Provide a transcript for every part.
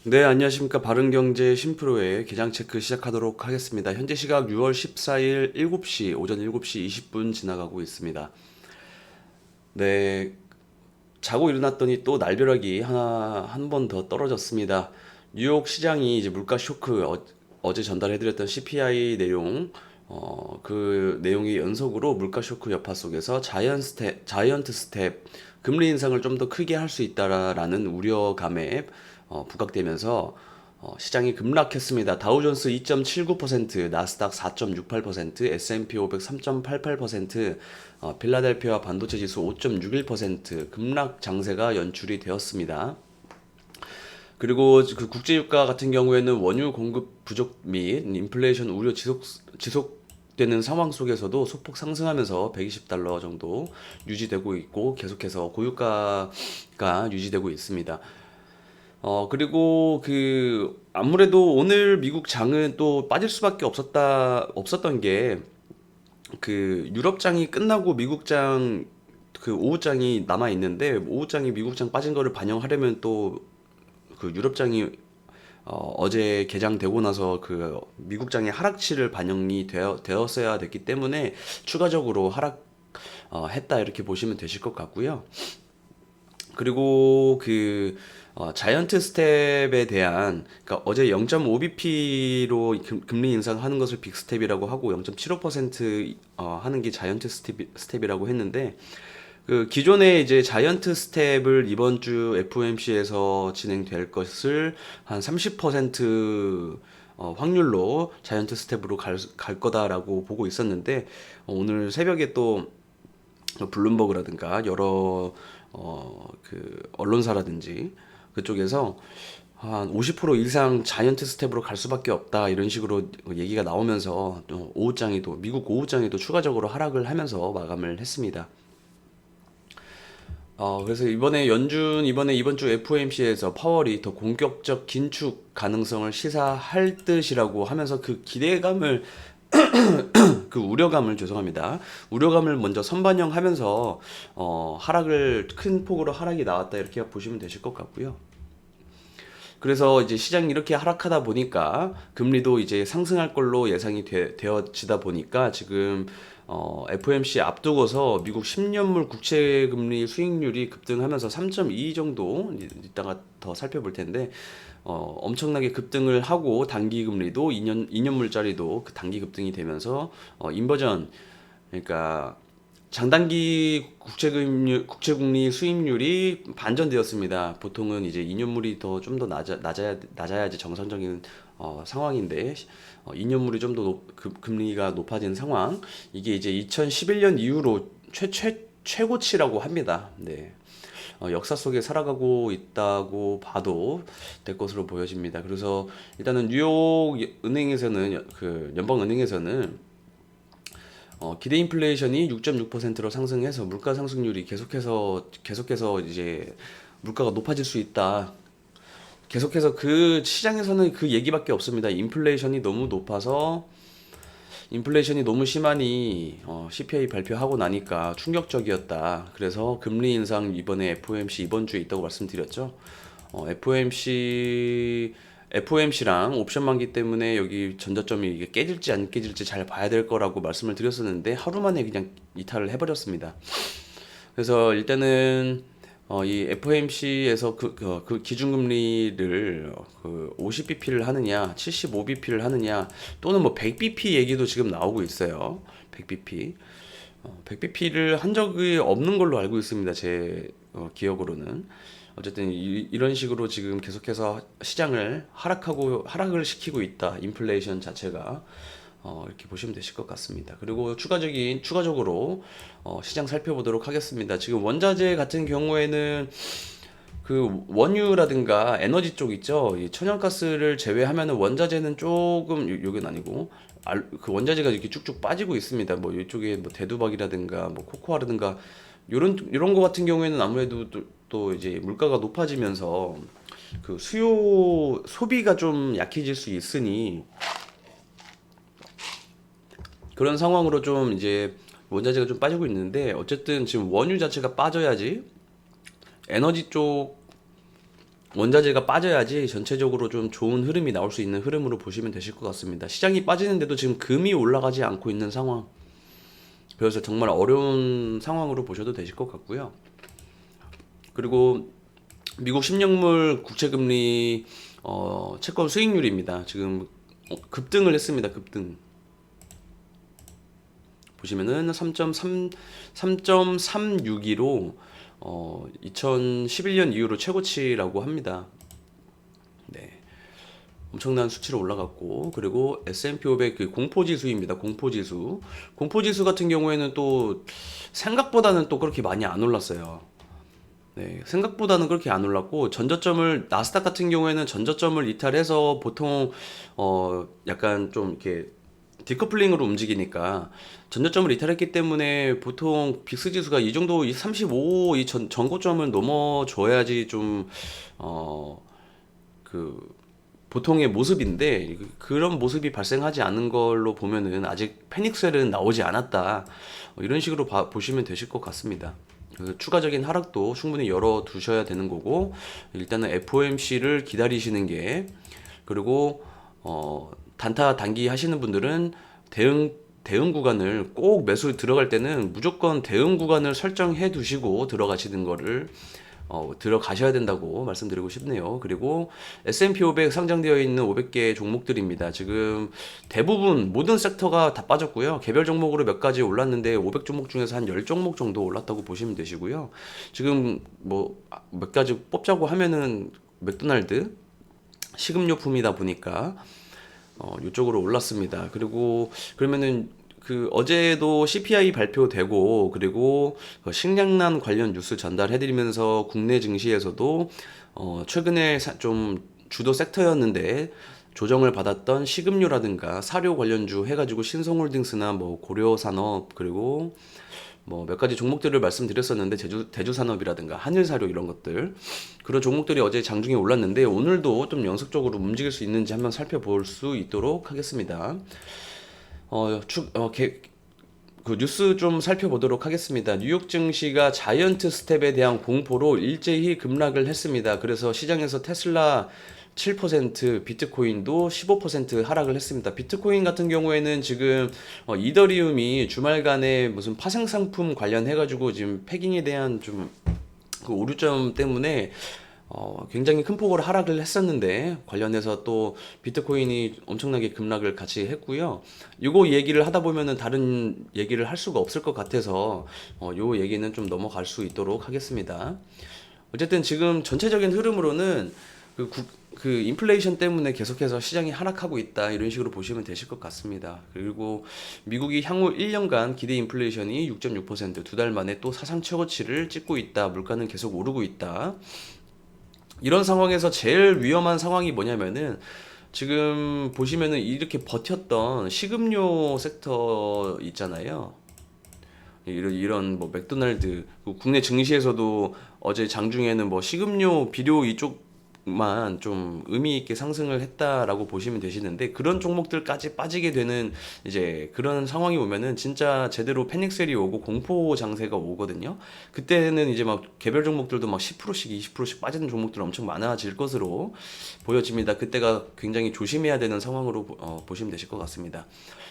네, 안녕하십니까. 바른경제 심프로의 계장 체크 시작하도록 하겠습니다. 현재 시각 6월 14일 7시, 오전 7시 20분 지나가고 있습니다. 네, 자고 일어났더니 또 날벼락이 한 번 더 떨어졌습니다. 뉴욕 시장이 이제 물가 쇼크, 어제 전달해드렸던 CPI 내용, 그 내용이 연속으로 물가 쇼크 여파 속에서 자이언트 스텝, 금리 인상을 좀 더 크게 할 수 있다라는 우려감에 부각되면서 시장이 급락했습니다. 다우존스 2.79%, 나스닥 4.68%, S&P 500 3.88%, 필라델피아 반도체 지수 5.61% 급락 장세가 연출이 되었습니다. 그리고 그 국제유가 같은 경우에는 원유 공급 부족 및 인플레이션 우려 지속되는 상황 속에서도 소폭 상승하면서 120달러 정도 유지되고 있고 계속해서 고유가가 유지되고 있습니다. 그리고 아무래도 오늘 미국 장은 또 빠질 수밖에 없었던 게 유럽장이 끝나고 미국장 오후장이 남아 있는데 오후장이 미국장 빠진 거를 반영하려면 또 유럽장이 어제 개장되고 나서 미국장의 하락치를 반영이 되었어야 됐기 때문에 추가적으로 했다 이렇게 보시면 되실 것 같고요. 그리고 자이언트 스텝에 대한 그러니까 어제 0.5bp로 금리 인상하는 것을 빅 스텝이라고 하고 0.75% 하는 게 자이언트 스텝이라고 했는데 기존에 이제 자이언트 스텝을 이번 주 FOMC에서 진행될 것을 한 30% 확률로 자이언트 스텝으로 갈 거다라고 보고 있었는데 오늘 새벽에 또 블룸버그라든가 여러 언론사라든지 그쪽에서 한 50% 이상 자이언트 스텝으로 갈 수밖에 없다 이런 식으로 얘기가 나오면서 또 미국 오후장에도 추가적으로 하락을 하면서 마감을 했습니다. 그래서 이번 주 FOMC에서 파월이 더 공격적 긴축 가능성을 시사할 듯이라고 하면서 우려감을 죄송합니다. 우려감을 먼저 선반영하면서 큰 폭으로 하락이 나왔다 이렇게 보시면 되실 것 같고요. 그래서 이제 시장이 이렇게 하락하다 보니까 금리도 이제 상승할 걸로 예상이 되어지다 보니까 지금 FOMC 앞두고서 미국 10년물 국채 금리 수익률이 급등하면서 3.2 정도 이따가 더 살펴볼 텐데 엄청나게 급등을 하고 단기 금리도 2년물짜리도 그 단기 급등이 되면서 인버전 그러니까 장단기 국채금리 수익률이 반전되었습니다. 보통은 이제 2년물이 좀 더 낮아야지 정상적인 상황인데 2년물이 좀 더 금리가 높아진 상황. 이게 이제 2011년 이후로 최고치라고 합니다. 네. 역사 속에 살아가고 있다고 봐도 될 것으로 보여집니다. 그래서 일단은 뉴욕 은행에서는 연방은행에서는 기대 인플레이션이 6.6%로 상승해서 물가 상승률이 계속해서 이제 물가가 높아질 수 있다. 계속해서 시장에서는 그 얘기밖에 없습니다. 인플레이션이 너무 심하니 CPI 발표하고 나니까 충격적이었다. 그래서 금리 인상 이번에 FOMC 이번 주에 있다고 말씀드렸죠. FOMC랑 옵션 만기 때문에 여기 전저점이 이게 깨질지 안 깨질지 잘 봐야 될 거라고 말씀을 드렸었는데 하루 만에 그냥 이탈을 해버렸습니다. 그래서 일단은 이 FOMC에서 기준금리를 50bp를 하느냐, 75bp를 하느냐, 또는 뭐 100bp 얘기도 지금 나오고 있어요. 100bp. 100bp를 한 적이 없는 걸로 알고 있습니다. 제 기억으로는. 어쨌든 이런 식으로 지금 계속해서 시장을 하락을 시키고 있다. 인플레이션 자체가. 이렇게 보시면 되실 것 같습니다. 그리고 추가적으로 시장 살펴보도록 하겠습니다. 지금 원자재 같은 경우에는 원유라든가 에너지 쪽 있죠. 이 천연가스를 제외하면은 원자재는 조금 여긴 아니고 원자재가 이렇게 쭉쭉 빠지고 있습니다. 뭐 이쪽에 뭐 대두박이라든가 뭐 코코아라든가 요런 거 같은 경우에는 아무래도 또 이제 물가가 높아지면서 소비가 좀 약해질 수 있으니 그런 상황으로 좀 이제 원자재가 좀 빠지고 있는데 어쨌든 지금 원유 자체가 빠져야지 에너지 쪽 원자재가 빠져야지 전체적으로 좀 좋은 흐름이 나올 수 있는 흐름으로 보시면 되실 것 같습니다. 시장이 빠지는데도 지금 금이 올라가지 않고 있는 상황. 그래서 정말 어려운 상황으로 보셔도 되실 것 같고요. 그리고 미국 10년물 국채금리 채권 수익률입니다. 지금 급등을 했습니다. 급등. 보시면은 3.32로 2011년 이후로 최고치라고 합니다. 네. 엄청난 수치로 올라갔고, 그리고 S&P 500 그 공포지수입니다. 공포지수. 공포지수 같은 경우에는 또 생각보다는 또 그렇게 많이 안 올랐어요. 네, 생각보다는 그렇게 안 올랐고, 나스닥 같은 경우에는 전저점을 이탈해서 보통 약간 좀 이렇게 디커플링으로 움직이니까 전저점을 이탈했기 때문에 보통 빅스 지수가 이 정도 35 이 전고점을 넘어줘야지 좀 그 보통의 모습인데, 그런 모습이 발생하지 않은 걸로 보면은 아직 패닉셀은 나오지 않았다, 이런 식으로 보시면 되실 것 같습니다. 추가적인 하락도 충분히 열어 두셔야 되는 거고, 일단은 FOMC를 기다리시는 게, 그리고 단타 단기 하시는 분들은 대응 구간을 꼭 매수 들어갈 때는 무조건 대응 구간을 설정해 두시고 들어가시는 거를 들어가셔야 된다고 말씀드리고 싶네요. 그리고 S&P 500 상장되어 있는 500개 종목들입니다. 지금 대부분 모든 섹터가 다 빠졌고요. 개별 종목으로 몇 가지 올랐는데 500 종목 중에서 한 10종목 정도 올랐다고 보시면 되시고요. 지금 뭐 몇 가지 뽑자고 하면은 맥도날드 식음료품이다 보니까 이쪽으로 올랐습니다. 그리고 그러면은 그 어제도 CPI 발표되고, 그리고 식량난 관련 뉴스 전달해드리면서 국내 증시에서도 최근에 좀 주도 섹터였는데 조정을 받았던 식음료라든가 사료 관련주 해가지고 신성홀딩스나 뭐 고려산업, 그리고 뭐 몇 가지 종목들을 말씀드렸었는데, 대주산업이라든가 한일사료 이런 것들, 그런 종목들이 어제 장중에 올랐는데 오늘도 좀 연속적으로 움직일 수 있는지 한번 살펴볼 수 있도록 하겠습니다. 어, 추, 어, 개, 그 뉴스 좀 살펴보도록 하겠습니다. 뉴욕 증시가 자이언트 스텝에 대한 공포로 일제히 급락을 했습니다. 그래서 시장에서 테슬라 7%, 비트코인도 15% 하락을 했습니다. 비트코인 같은 경우에는 지금 이더리움이 주말간에 무슨 파생 상품 관련해가지고 지금 패깅에 대한 좀 그 오류점 때문에 굉장히 큰 폭으로 하락을 했었는데, 관련해서 또 비트코인이 엄청나게 급락을 같이 했고요. 이거 얘기를 하다 보면은 다른 얘기를 할 수가 없을 것 같아서 요 얘기는 좀 넘어갈 수 있도록 하겠습니다. 어쨌든 지금 전체적인 흐름으로는 그 인플레이션 때문에 계속해서 시장이 하락하고 있다, 이런 식으로 보시면 되실 것 같습니다. 그리고 미국이 향후 1년간 기대 인플레이션이 6.6%, 두 달 만에 또 사상 최고치를 찍고 있다. 물가는 계속 오르고 있다. 이런 상황에서 제일 위험한 상황이 뭐냐면은, 지금 보시면은 이렇게 버텼던 식음료 섹터 있잖아요. 이런 뭐 맥도날드, 국내 증시에서도 어제 장중에는 뭐 식음료, 비료 이쪽만 좀 의미 있게 상승을 했다라고 보시면 되시는데, 그런 종목들까지 빠지게 되는 이제 그런 상황이 오면은 진짜 제대로 패닉셀이 오고 공포 장세가 오거든요. 그때는 이제 막 개별 종목들도 막 10%씩 20%씩 빠지는 종목들 엄청 많아질 것으로 보여집니다. 그때가 굉장히 조심해야 되는 상황으로 보시면 되실 것 같습니다.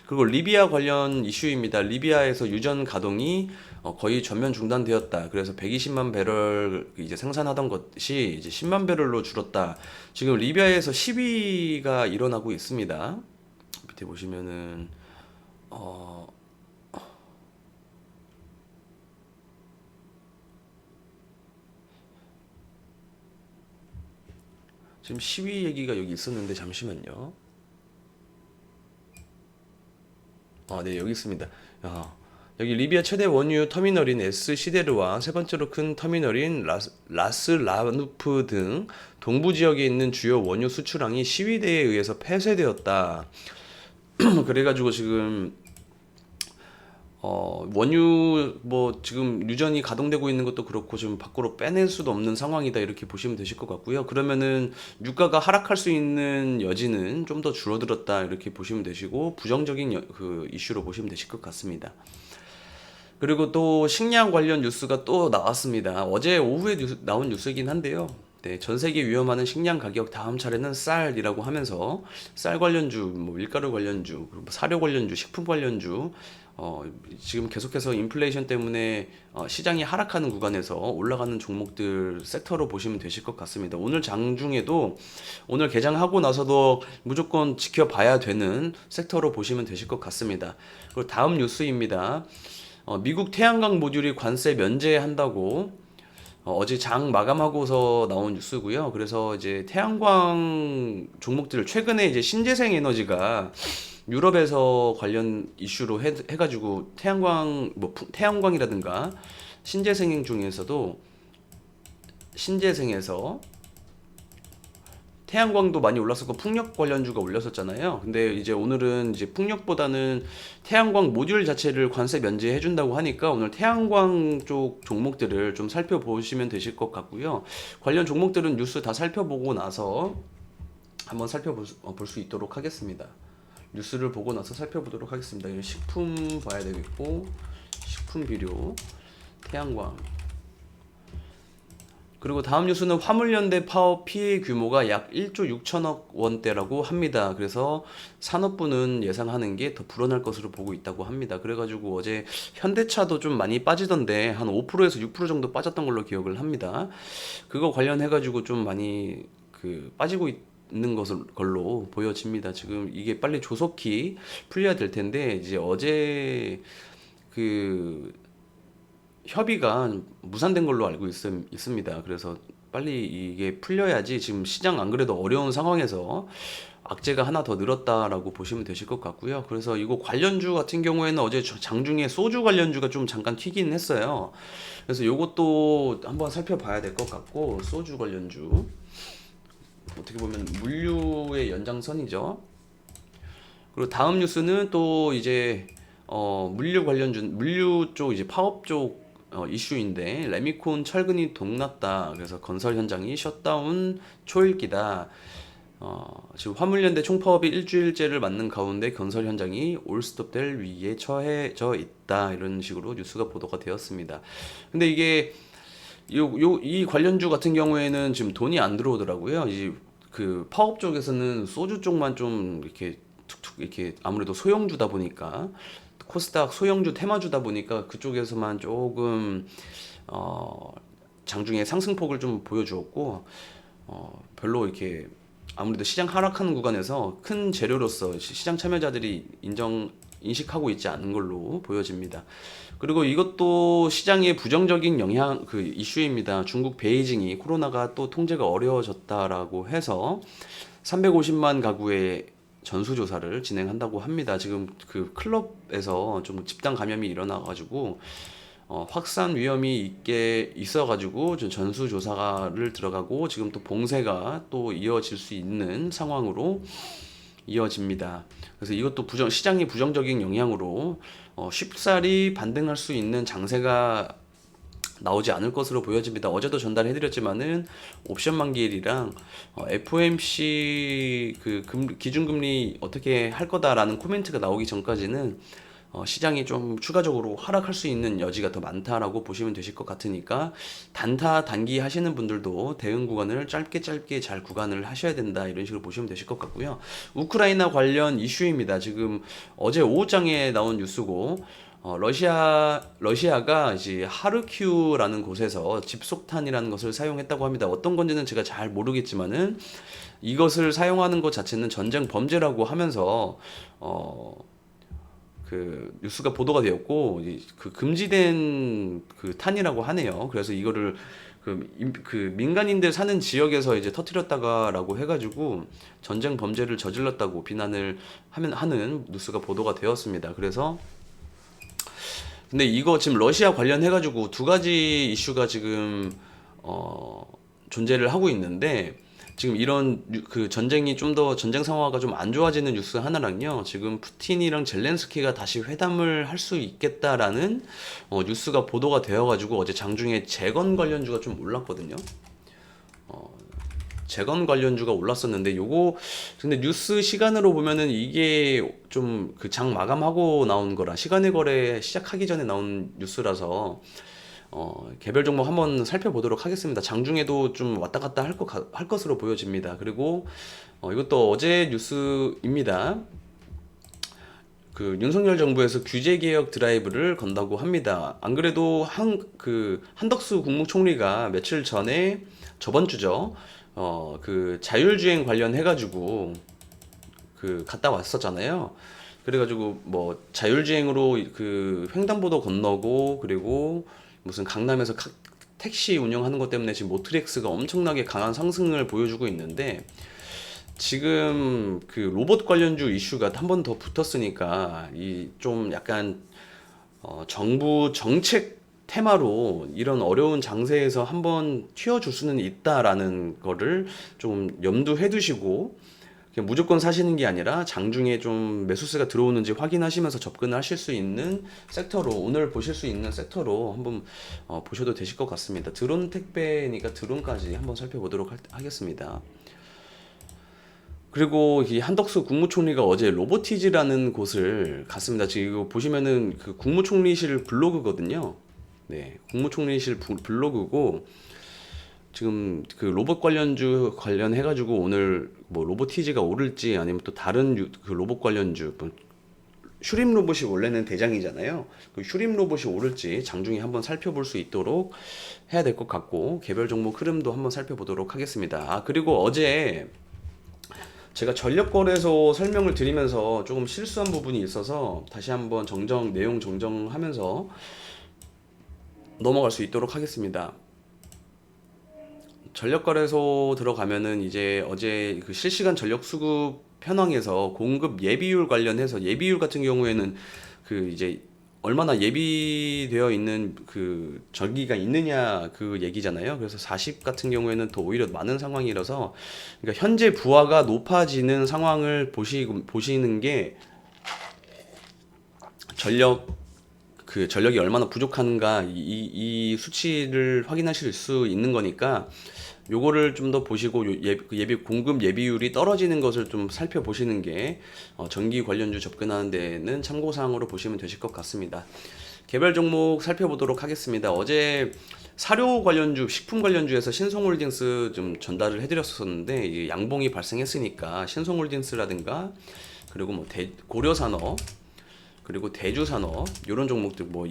그리고 리비아 관련 이슈입니다. 리비아에서 유전 가동이 거의 전면 중단되었다. 그래서 120만 배럴 이제 생산하던 것이 이제 10만 배럴로 줄었다. 지금 리비아에서 시위가 일어나고 있습니다. 밑에 보시면은 어, 지금 시위 얘기가 여기 있었는데 잠시만요. 네, 여기 있습니다. 여기 리비아 최대 원유 터미널인 시데르와 세 번째로 큰 터미널인 라스라누프 등 동부 지역에 있는 주요 원유 수출항이 시위대에 의해서 폐쇄되었다. 그래가지고 지금 원유 뭐 지금 유전이 가동되고 있는 것도 그렇고 지금 밖으로 빼낼 수도 없는 상황이다, 이렇게 보시면 되실 것 같고요. 그러면은 유가가 하락할 수 있는 여지는 좀 더 줄어들었다, 이렇게 보시면 되시고, 부정적인 그 이슈로 보시면 되실 것 같습니다. 그리고 또 식량 관련 뉴스가 또 나왔습니다. 어제 오후에 나온 뉴스이긴 한데요. 네, 전 세계 위험하는 식량 가격 다음 차례는 쌀이라고 하면서 쌀 관련주, 뭐 밀가루 관련주, 그리고 사료 관련주, 식품 관련주, 어, 지금 계속해서 인플레이션 때문에 시장이 하락하는 구간에서 올라가는 종목들 섹터로 보시면 되실 것 같습니다. 오늘 장중에도 오늘 개장하고 나서도 무조건 지켜봐야 되는 섹터로 보시면 되실 것 같습니다. 그리고 다음 뉴스입니다. 미국 태양광 모듈이 관세 면제한다고 어제 장 마감하고서 나온 뉴스고요. 그래서 이제 태양광 종목들을 최근에 이제 신재생 에너지가 유럽에서 관련 이슈로 해가지고 태양광 뭐 태양광이라든가 신재생 중에서도 신재생에서 태양광도 많이 올랐었고 풍력 관련주가 올렸었잖아요. 근데 이제 오늘은 이제 풍력보다는 태양광 모듈 자체를 관세 면제해 준다고 하니까 오늘 태양광 쪽 종목들을 좀 살펴보시면 되실 것 같고요. 관련 종목들은 뉴스 다 살펴보고 나서 한번 볼 수 있도록 하겠습니다. 뉴스를 보고 나서 살펴보도록 하겠습니다. 식품 봐야 되겠고, 식품 비료, 태양광. 그리고 다음 뉴스는 화물연대 파업 피해 규모가 약 1조 6천억 원대라고 합니다. 그래서 산업부는 예상하는 게 더 불어날 것으로 보고 있다고 합니다. 그래가지고 어제 현대차도 좀 많이 빠지던데 한 5%에서 6% 정도 빠졌던 걸로 기억을 합니다. 그거 관련해가지고 좀 많이 빠지고 있는 걸로 보여집니다. 지금 이게 빨리 조속히 풀려야 될 텐데 이제 어제 그 협의가 무산된 걸로 알고 있습니다. 그래서 빨리 이게 풀려야지 지금 시장 안 그래도 어려운 상황에서 악재가 하나 더 늘었다라고 보시면 되실 것 같고요. 그래서 이거 관련주 같은 경우에는 어제 장중에 소주 관련주가 좀 잠깐 튀긴 했어요. 그래서 이것도 한번 살펴봐야 될 것 같고 소주 관련주 어떻게 보면 물류의 연장선이죠. 그리고 다음 뉴스는 또 이제 물류 쪽 이제 파업 쪽 이슈인데 레미콘 철근이 동났다. 그래서 건설 현장이 셧다운 초읽기다. 지금 화물연대 총파업이 일주일째를 맞는 가운데 건설 현장이 올스톱될 위기에 처해져 있다. 이런 식으로 뉴스가 보도가 되었습니다. 근데 이게 이 관련주 같은 경우에는 지금 돈이 안 들어오더라고요. 그 파업 쪽에서는 소주 쪽만 좀 이렇게 툭툭 이렇게 아무래도 소형주다 보니까 코스닥 소형주 테마주다 보니까 그쪽에서만 조금 장중에 상승폭을 좀 보여주었고 별로 이렇게 아무래도 시장 하락하는 구간에서 큰 재료로서 시장 참여자들이 인식하고 있지 않은 걸로 보여집니다. 그리고 이것도 시장의 부정적인 영향 이슈입니다. 중국 베이징이 코로나가 또 통제가 어려워졌다라고 해서 350만 가구의 전수조사를 진행한다고 합니다. 지금 그 클럽에서 좀 집단 감염이 일어나가지고 확산 위험이 있어가지고 전수조사를 들어가고 지금 또 봉쇄가 또 이어질 수 있는 상황으로 이어집니다. 그래서 이것도 시장의 부정적인 영향으로 쉽사리 반등할 수 있는 장세가 나오지 않을 것으로 보여집니다. 어제도 전달해드렸지만은 옵션 만기일이랑 FOMC 기준금리 어떻게 할 거다라는 코멘트가 나오기 전까지는 시장이 좀 추가적으로 하락할 수 있는 여지가 더 많다라고 보시면 되실 것 같으니까 단타 단기 하시는 분들도 대응 구간을 짧게 잘 구간을 하셔야 된다 이런 식으로 보시면 되실 것 같고요. 우크라이나 관련 이슈입니다. 지금 어제 오후장에 나온 뉴스고 러시아가 이제 하르큐라는 곳에서 집속탄이라는 것을 사용했다고 합니다. 어떤 건지는 제가 잘 모르겠지만은 이것을 사용하는 것 자체는 전쟁 범죄라고 하면서 그 뉴스가 보도가 되었고 금지된 탄이라고 하네요. 그래서 이거를 민간인들 사는 지역에서 이제 터뜨렸다가라고 해가지고 전쟁 범죄를 저질렀다고 비난을 하는 뉴스가 보도가 되었습니다. 그래서 근데 이거 지금 러시아 관련해가지고 두 가지 이슈가 지금 존재를 하고 있는데 지금 이런 전쟁이 좀 더 전쟁 상황가 좀 안 좋아지는 뉴스 하나랑요. 지금 푸틴이랑 젤렌스키가 다시 회담을 할 수 있겠다라는 뉴스가 보도가 되어가지고 어제 장중에 재건 관련주가 좀 올랐거든요. 재건 관련주가 올랐었는데 근데 뉴스 시간으로 보면은 이게 좀 장 마감하고 나온 거라 시간의 거래 시작하기 전에 나온 뉴스라서 개별 종목 한번 살펴보도록 하겠습니다. 장중에도 좀 왔다 갔다 할 것으로 보여집니다. 그리고 이것도 어제 뉴스입니다. 그 윤석열 정부에서 규제 개혁 드라이브를 건다고 합니다. 안 그래도 한덕수 국무총리가 며칠 전에 저번 주죠. 그 자율주행 관련해 가지고 그 갔다 왔었잖아요. 그래가지고 뭐 자율주행으로 그 횡단보도 건너고, 그리고 무슨 강남에서 택시 운영하는 것 때문에 지금 모트렉스가 엄청나게 강한 상승을 보여주고 있는데, 지금 그 로봇 관련주 이슈가 한 번 더 붙었으니까 이 좀 약간 정부 정책 테마로 이런 어려운 장세에서 한번 튀어줄 수는 있다라는 거를 좀 염두해 두시고, 그냥 무조건 사시는 게 아니라 장중에 좀 매수세가 들어오는지 확인하시면서 접근을 하실 수 있는 섹터로, 오늘 보실 수 있는 섹터로 한번 보셔도 되실 것 같습니다. 드론 택배니까 드론까지 한번 살펴보도록 하겠습니다. 그리고 이 한덕수 국무총리가 어제 로보티즈라는 곳을 갔습니다. 지금 이거 보시면은 그 국무총리실 블로그거든요. 네, 국무총리실 블로그고, 지금 그 로봇 관련주 관련해가지고 오늘 뭐 로보티즈가 오를지 아니면 또 다른 그 로봇 관련주, 뭐 슈림 로봇이 원래는 대장이잖아요. 그 슈림 로봇이 오를지 장중에 한번 살펴볼 수 있도록 해야 될 것 같고, 개별 종목 흐름도 한번 살펴보도록 하겠습니다. 그리고 어제 제가 전력거래소 설명을 드리면서 조금 실수한 부분이 있어서 다시 한번 내용 정정하면서 넘어갈 수 있도록 하겠습니다. 전력거래소 들어가면은 이제 어제 그 실시간 전력 수급 현황에서 공급 예비율 관련해서, 예비율 같은 경우에는 그 이제 얼마나 예비되어 있는 그 전기가 있느냐 그 얘기잖아요. 그래서 40 같은 경우에는 더 오히려 많은 상황이라서, 그러니까 현재 부하가 높아지는 상황을 보시는 게 전력이 얼마나 부족한가 이 수치를 확인하실 수 있는 거니까, 요거를 좀 더 보시고 공급 예비율이 떨어지는 것을 좀 살펴보시는 게 전기 관련주 접근하는 데는 참고사항으로 보시면 되실 것 같습니다. 개별 종목 살펴보도록 하겠습니다. 어제 사료 관련주, 식품 관련주에서 신성홀딩스 좀 전달을 해드렸었는데, 이 양봉이 발생했으니까 신성홀딩스라든가, 그리고 뭐 고려산업, 그리고 대주산업, 이런 종목들, 뭐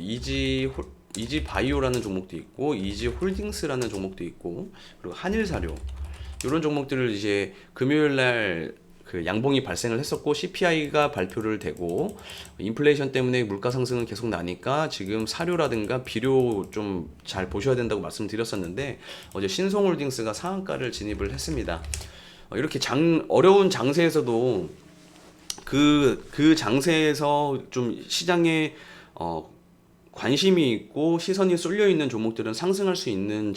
이지바이오라는 종목도 있고, 이지홀딩스라는 종목도 있고, 그리고 한일사료, 이런 종목들을 이제 금요일날 그 양봉이 발생을 했었고, CPI가 발표를 되고, 인플레이션 때문에 물가 상승은 계속 나니까 지금 사료라든가 비료 좀 잘 보셔야 된다고 말씀드렸었는데, 어제 신성홀딩스가 상한가를 진입을 했습니다. 이렇게 어려운 장세에서도 그 장세에서 좀 시장에 관심이 있고 시선이 쏠려 있는 종목들은 상승할 수 있는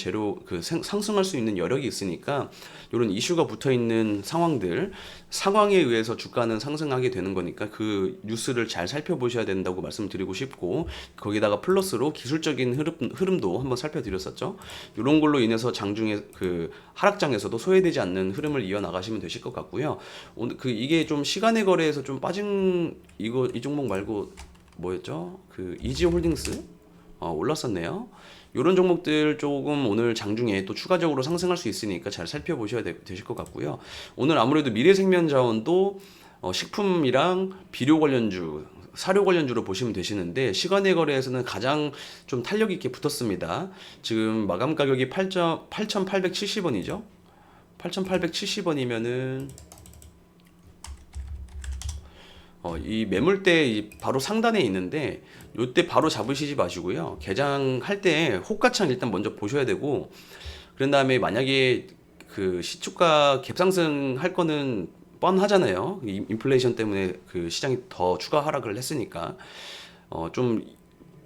상승할 수 있는 여력이 있으니까, 이런 이슈가 붙어 있는 상황에 의해서 주가는 상승하게 되는 거니까 그 뉴스를 잘 살펴보셔야 된다고 말씀드리고 싶고, 거기다가 플러스로 기술적인 흐름도 한번 살펴드렸었죠. 이런 걸로 인해서 장중에 그 하락장에서도 소외되지 않는 흐름을 이어나가시면 되실 것 같고요. 오늘 이게 좀 시간의 거래에서 좀 빠진 이 종목 말고 뭐였죠? 그 이지홀딩스 올랐었네요. 이런 종목들 조금 오늘 장중에 또 추가적으로 상승할 수 있으니까 잘 살펴보셔야 되실 것 같고요. 오늘 아무래도 미래생명자원도 식품이랑 비료 관련주, 사료 관련주로 보시면 되시는데, 시간의 거래에서는 가장 좀 탄력 있게 붙었습니다. 지금 마감 가격이 8,870원이죠. 8,870원이면은 이 매물대 바로 상단에 있는데, 요때 바로 잡으시지 마시고요. 개장할 때 호가창 일단 먼저 보셔야 되고, 그런 다음에 만약에 그 시초가 갭상승 할 거는 뻔하잖아요. 인플레이션 때문에 그 시장이 더 추가 하락을 했으니까 좀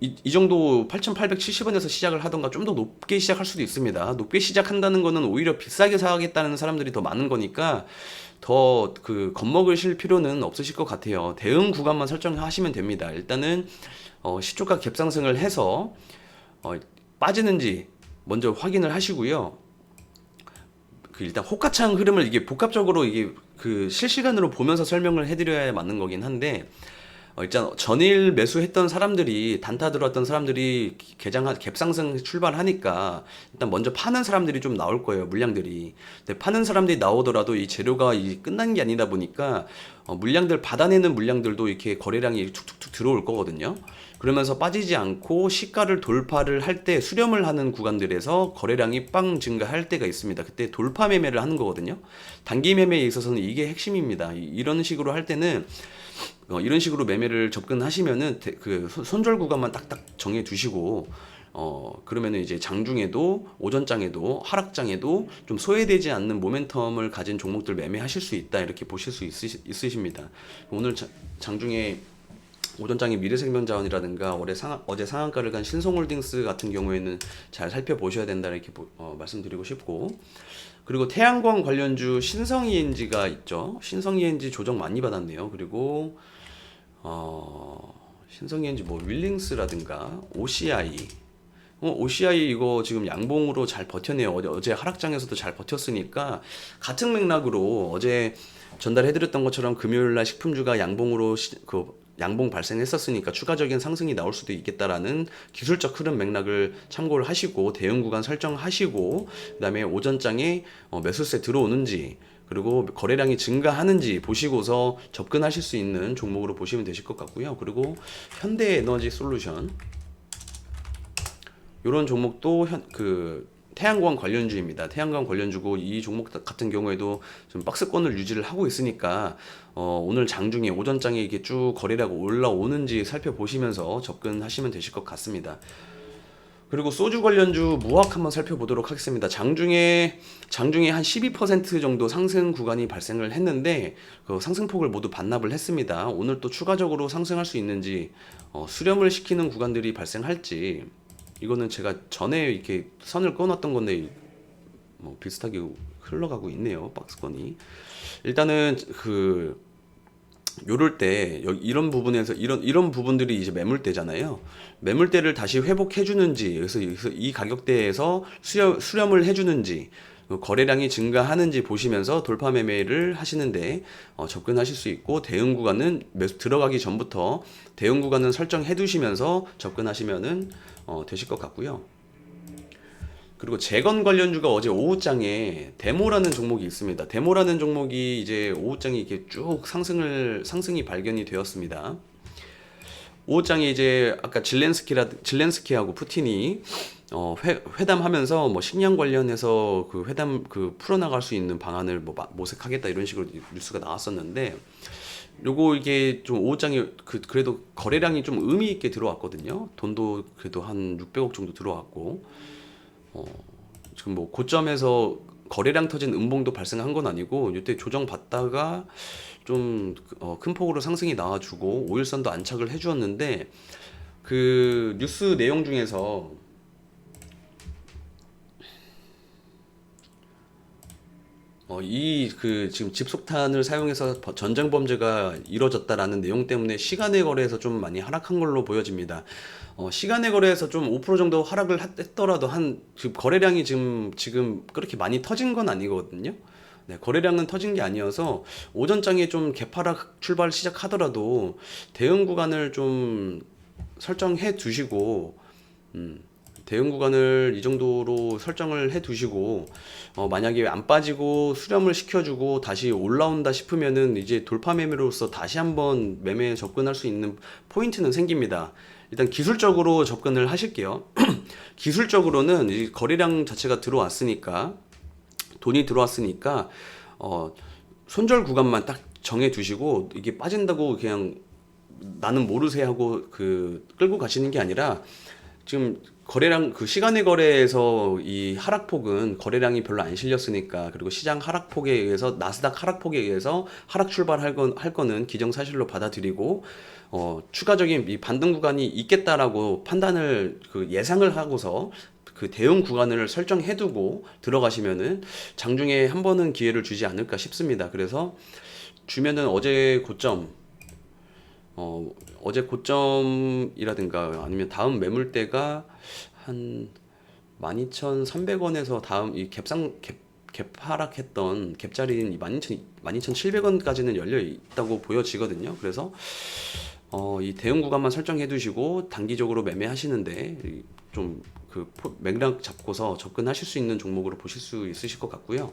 이 정도 8,870원에서 시작을 하던가 좀 더 높게 시작할 수도 있습니다. 높게 시작한다는 거는 오히려 비싸게 사겠다는 사람들이 더 많은 거니까 더 그 겁먹으실 필요는 없으실 것 같아요. 대응 구간만 설정하시면 됩니다. 일단은 시초가 갭상승을 해서 빠지는지 먼저 확인을 하시고요. 일단 호가창 흐름을 이게 복합적으로 이게 그 실시간으로 보면서 설명을 해드려야 맞는 거긴 한데, 일단 전일 매수했던 사람들이 단타 들어왔던 사람들이 갭상승 출발하니까 일단 먼저 파는 사람들이 좀 나올 거예요, 물량들이. 근데 파는 사람들이 나오더라도 이 재료가 끝난 게 아니다 보니까 물량들 받아내는 물량들도 이렇게 거래량이 툭툭툭 들어올 거거든요. 그러면서 빠지지 않고 시가를 돌파를 할 때 수렴을 하는 구간들에서 거래량이 빵 증가할 때가 있습니다. 그때 돌파 매매를 하는 거거든요. 단기 매매에 있어서는 이게 핵심입니다. 이런 식으로 할 때는 이런 식으로 매매를 접근하시면은 그 손절 구간만 딱딱 정해 두시고 그러면은 이제 장중에도 오전장에도 하락장에도 좀 소외되지 않는 모멘텀을 가진 종목들 매매하실 수 있다, 이렇게 보실 수 있으십니다. 오늘 장중에 오전장에 미래생명자원이라든가 어제 상한가를 간 신성홀딩스 같은 경우에는 잘 살펴보셔야 된다, 이렇게 말씀드리고 싶고, 그리고 태양광 관련주 신성ENG가 있죠. 신성ENG 조정 많이 받았네요. 그리고 신성ENG 뭐 윌링스라든가 OCI, OCI 이거 지금 양봉으로 잘 버텼네요. 어제 하락장에서도 잘 버텼으니까 같은 맥락으로 어제 전달해드렸던 것처럼 금요일날 식품주가 양봉으로 양봉 발생했었으니까 추가적인 상승이 나올 수도 있겠다라는 기술적 흐름 맥락을 참고를 하시고 대응 구간 설정하시고, 그다음에 오전장에 매수세 들어오는지 그리고 거래량이 증가하는지 보시고서 접근하실 수 있는 종목으로 보시면 되실 것 같고요. 그리고 현대에너지솔루션, 이런 종목도 태양광 관련주입니다. 태양광 관련주고, 이 종목 같은 경우에도 좀 박스권을 유지를 하고 있으니까 오늘 장중에 오전장에 이게 쭉 거래량 올라오는지 살펴보시면서 접근하시면 되실 것 같습니다. 그리고 소주 관련주 무학 한번 살펴보도록 하겠습니다. 장중에 한 12% 정도 상승 구간이 발생을 했는데 그 상승폭을 모두 반납을 했습니다. 오늘 또 추가적으로 상승할 수 있는지 수렴을 시키는 구간들이 발생할지, 이거는 제가 전에 이렇게 선을 꺼놨던 건데 뭐 비슷하게 흘러가고 있네요, 박스권이. 일단은 요럴 때 이런 부분에서 이런 부분들이 이제 매물대잖아요. 매물대를 다시 회복해 주는지, 그래서 이 가격대에서 수렴을 해 주는지, 거래량이 증가하는지 보시면서 돌파 매매를 하시는데 접근하실 수 있고, 대응 구간은 매수 들어가기 전부터 대응 구간은 설정해 두시면서 접근하시면은 되실 것 같고요. 그리고 재건 관련주가 어제 오후장에 데모라는 종목이 있습니다. 데모라는 종목이 이제 오후장에 이렇게 쭉 상승이 발견이 되었습니다. 오후장에 이제 아까 질렌스키하고 푸틴이 회담하면서 뭐 식량 관련해서 그 회담 풀어나갈 수 있는 방안을 뭐 모색하겠다, 이런 식으로 뉴스가 나왔었는데, 요거 이게 좀 오후장에 그래도 거래량이 좀 의미 있게 들어왔거든요. 돈도 그래도 한 600억 정도 들어왔고, 지금 뭐 고점에서 거래량 터진 음봉도 발생한 건 아니고, 이때 조정 받다가 좀 큰 폭으로 상승이 나와주고 5일선도 안착을 해주었는데, 그 뉴스 내용 중에서 지금 집속탄을 사용해서 전쟁 범죄가 이루어졌다라는 내용 때문에 시간의 거래에서 좀 많이 하락한 걸로 보여집니다. 시간의 거래에서 좀 5% 정도 하락을 했더라도 지금 거래량이 지금 그렇게 많이 터진 건 아니거든요. 네, 거래량은 터진 게 아니어서 오전장에 좀 개파락 출발 시작하더라도 대응 구간을 좀 설정해 두시고, 대응 구간을 이 정도로 설정을 해 두시고, 만약에 안 빠지고 수렴을 시켜주고 다시 올라온다 싶으면은 이제 돌파 매매로서 다시 한번 매매에 접근할 수 있는 포인트는 생깁니다. 일단 기술적으로 접근을 하실게요. 기술적으로는 이 거래량 자체가 들어왔으니까, 돈이 들어왔으니까 손절 구간만 딱 정해 두시고, 이게 빠진다고 그냥 나는 모르세 하고 끌고 가시는 게 아니라, 지금 거래량 시간의 거래에서 이 하락폭은 거래량이 별로 안 실렸으니까, 그리고 시장 하락폭에 의해서 나스닥 하락폭에 의해서 하락 출발할 거는 기정사실로 받아들이고, 추가적인 이 반등 구간이 있겠다라고 판단을 예상을 하고서 그 대응 구간을 설정해두고 들어가시면은 장중에 한 번은 기회를 주지 않을까 싶습니다. 그래서 주면은 어제 고점이라든가 아니면 다음 매물대가 한 12,300원에서 다음 이 갭하락했던 갭자리인 12,700원까지는 열려 있다고 보여지거든요. 그래서 이 대응 구간만 설정해 두시고 단기적으로 매매하시는데 좀 맥락 잡고서 접근하실 수 있는 종목으로 보실 수 있으실 것 같고요.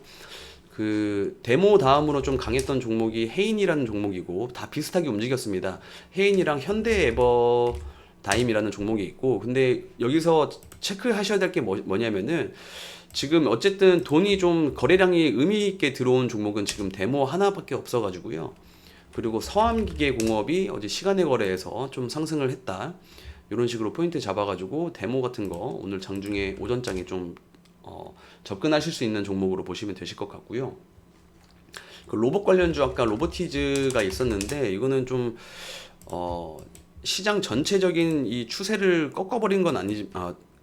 그 데모 다음으로 좀 강했던 종목이 해인이라는 종목이고 다 비슷하게 움직였습니다. 해인이랑 현대에버다임이라는 종목이 있고, 근데 여기서 체크하셔야 될 게 뭐냐면은 지금 어쨌든 돈이 좀 거래량이 의미 있게 들어온 종목은 지금 데모 하나밖에 없어가지고요. 그리고 서암기계공업이 어제 시간의 거래에서 좀 상승을 했다. 이런 식으로 포인트 잡아가지고 데모 같은 거 오늘 장중에 오전장에 좀 접근하실 수 있는 종목으로 보시면 되실 것 같고요. 그 로봇 관련주 아까 로보티즈가 있었는데 이거는 좀 시장 전체적인 이 추세를 꺾어버린 건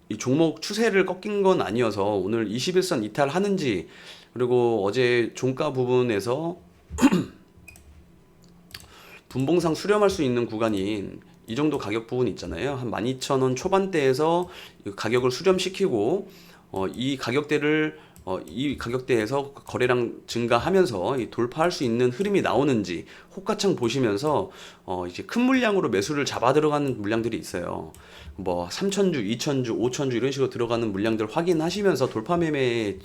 이 종목 추세를 꺾인 건 아니어서 오늘 21선 이탈하는지, 그리고 어제 종가 부분에서 분봉상 수렴할 수 있는 구간인 이 정도 가격 부분 있잖아요. 한 12,000원 초반대에서 가격을 수렴시키고 이 가격대에서 거래량 증가하면서 돌파할 수 있는 흐름이 나오는지 호가창 보시면서 이제 큰 물량으로 매수를 잡아 들어가는 물량들이 있어요. 뭐 3천주, 2천주, 5천주 이런 식으로 들어가는 물량들 확인하시면서 돌파 매매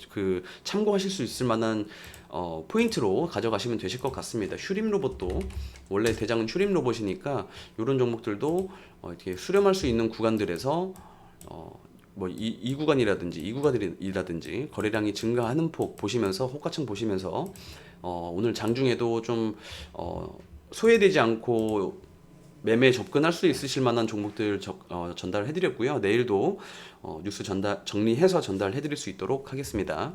참고하실 수 있을 만한 포인트로 가져가시면 되실 것 같습니다. 슈림 로봇도 원래 대장은 슈림 로봇이니까 이런 종목들도 이렇게 수렴할 수 있는 구간들에서 뭐 이 구간이라든지 이 구간이라든지 거래량이 증가하는 폭 보시면서 호가창 보시면서 오늘 장중에도 좀 소외되지 않고 매매 접근할 수 있으실 만한 종목들 전달해 드렸고요. 내일도 뉴스 정리해서 전달해 드릴 수 있도록 하겠습니다.